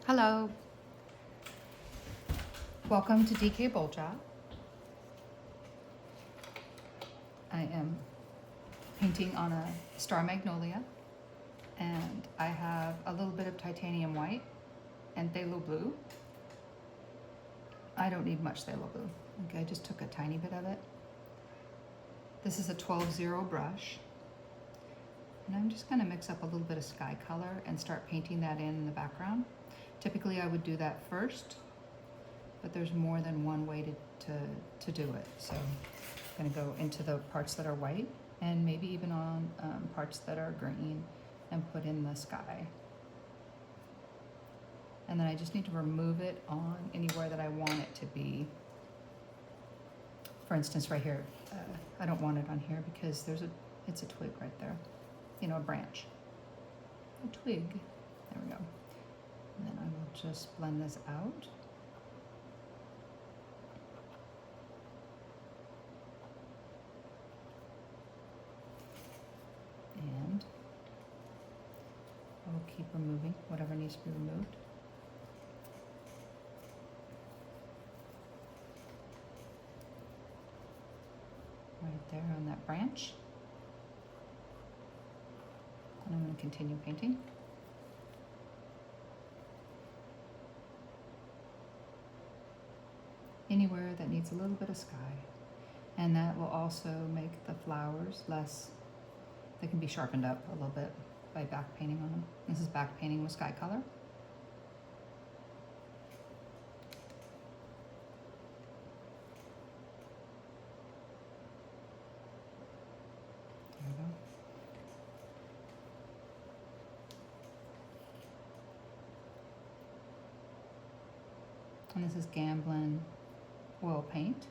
Hello, welcome to DK Bowl Job. I am painting on a Star Magnolia, and I have a little bit of titanium white and phthalo blue. I don't need much phthalo blue. Okay, I just took a tiny bit of it. This is a 12-0 brush, and I'm just gonna mix up a little bit of sky color and start painting that in the background. Typically I would do that first, but there's more than one way to do it. So I'm gonna go into the parts that are white and maybe even on parts that are green and put in the sky. And then I just need to remove it on anywhere that I want it to be. For instance, right here, I don't want it on here because it's a twig right there. You know, a branch, a twig. There we go. And then I will just blend this out. And I will keep removing whatever needs to be removed. Right there on that branch. And I'm going to continue painting. Anywhere that needs a little bit of sky. And that will also make the flowers less, they can be sharpened up a little bit by back painting on them. This is back painting with sky color. There we go. And this is Gamblin oil paint.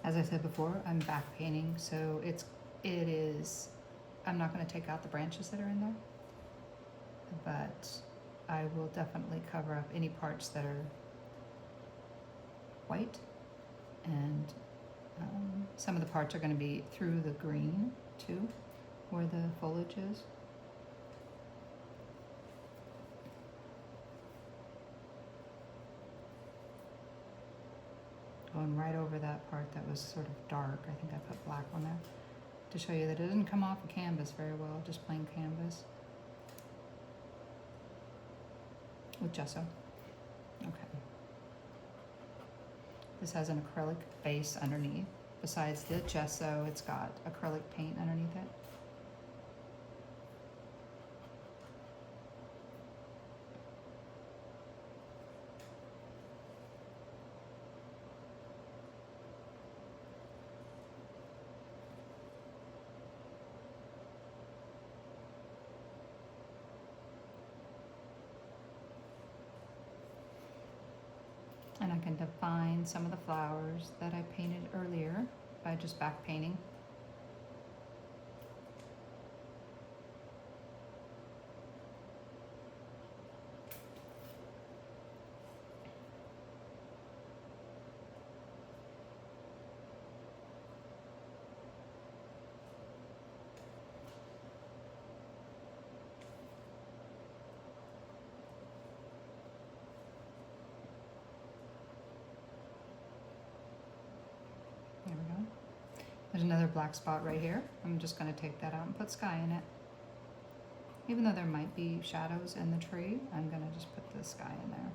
As I said before, I'm back painting, so I'm not going to take out the branches that are in there, but I will definitely cover up any parts that are white, and some of the parts are going to be through the green too, where the foliage is. Going right over that part that was sort of dark. I think I put black on there to show you that it doesn't come off a canvas very well, just plain canvas with gesso. Okay. This has an acrylic base underneath. Besides the gesso, it's got acrylic paint underneath it. And I can define some of the flowers that I painted earlier by just back painting. another black spot right here. I'm just going to take that out and put sky in it. Even though there might be shadows in the tree, I'm going to just put the sky in there.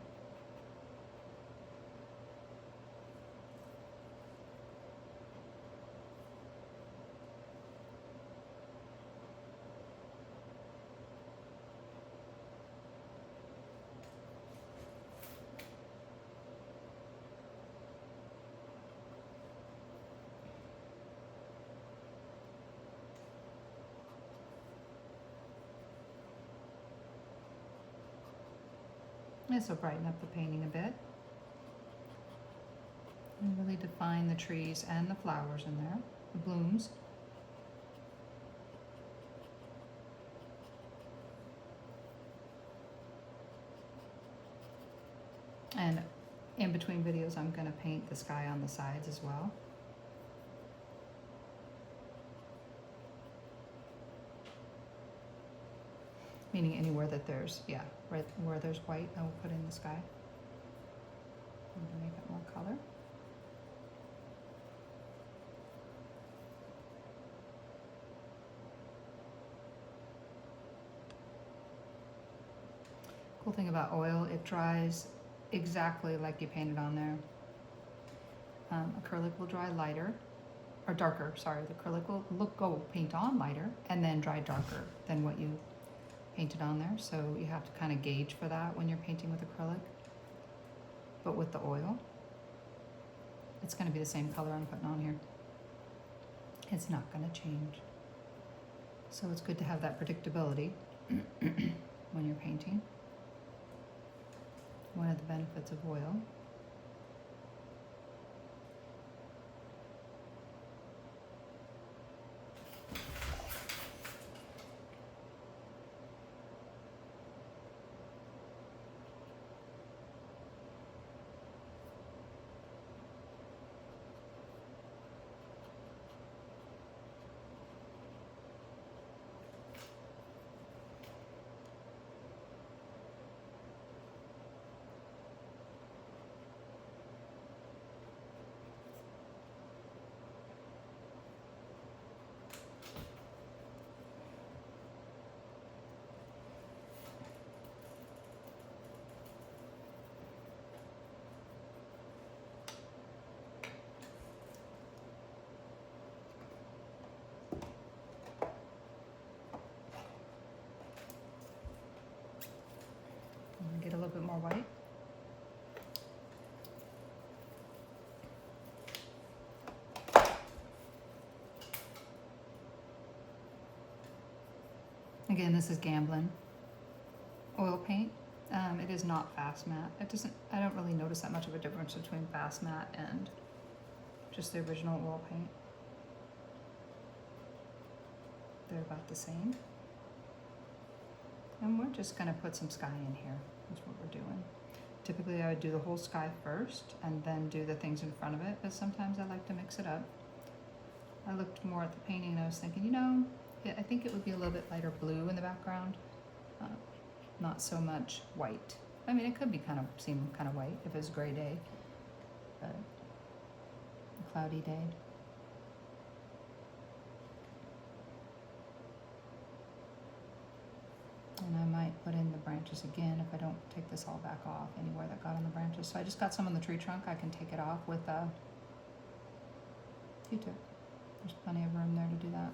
This will brighten up the painting a bit. And really define the trees and the flowers in there, the blooms. And in between videos, I'm going to paint the sky on the sides as well. Meaning anywhere that there's, yeah, right where there's white, I will put in the sky. To make it more color. Cool thing about oil, it dries exactly like you painted on there. Acrylic will dry lighter, or darker, sorry. The acrylic will go paint on lighter and then dry darker than what you painted on there. So you have to kind of gauge for that when you're painting with acrylic. But with the oil, it's going to be the same color I'm putting on here. It's not going to change. So it's good to have that predictability when you're painting. One of the benefits of oil. Get a little bit more white. Again, this is Gamblin oil paint. It is not fast matte. I don't really notice that much of a difference between fast matte and just the original oil paint. They're about the same. And we're just going to put some sky in here. That's what we're doing. Typically I would do the whole sky first and then do the things in front of it, but sometimes I like to mix it up. I looked more at the painting and I was thinking, you know, I think it would be a little bit lighter blue in the background, not so much white. I mean, it could be seem kind of white if it's a gray day, but a cloudy day. And I might put in the branches again if I don't take this all back off anywhere that got on the branches. So I just got some on the tree trunk. I can take it off with a Q-tip. There's plenty of room there to do that.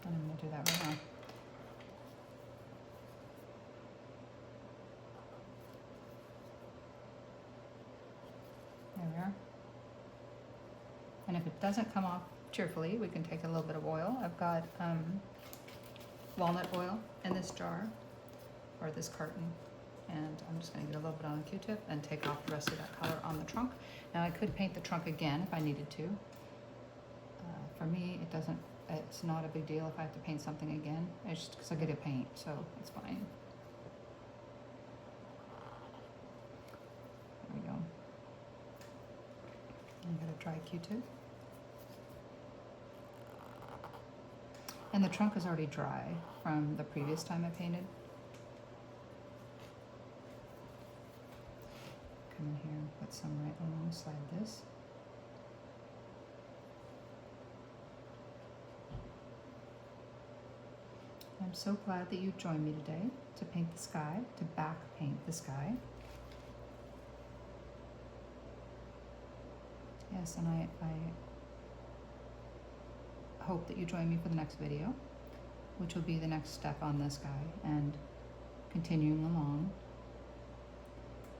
And I'm going to do that right now. There we are. And if it doesn't come off cheerfully, we can take a little bit of oil. I've got walnut oil in this jar, or this carton, and I'm just going to get a little bit on a Q-tip and take off the rest of that color on the trunk. Now I could paint the trunk again if I needed to. For me, it's not a big deal if I have to paint something again. It's just because I get to paint, so it's fine. There we go. I'm going to dry Q-tip. And the trunk is already dry from the previous time I painted. come in here and put some right alongside this. I'm so glad that you joined me today to paint the sky, to back paint the sky. Yes, and I hope that you join me for the next video, which will be the next step on this guy and continuing along.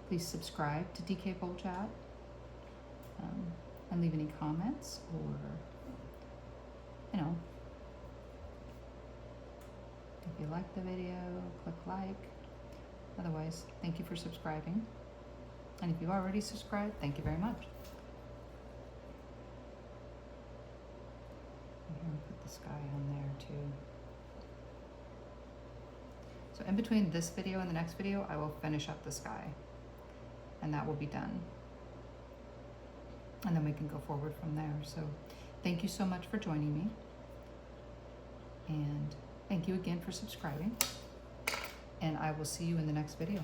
Please subscribe to DK Bowl Chat and leave any comments, or, you know, if you like the video, click like. Otherwise, thank you for subscribing. And if you've already subscribed, thank you very much. I'm going to put the sky on there too. So in between this video and the next video, I will finish up the sky. And that will be done. And then we can go forward from there. So thank you so much for joining me. And thank you again for subscribing. And I will see you in the next video.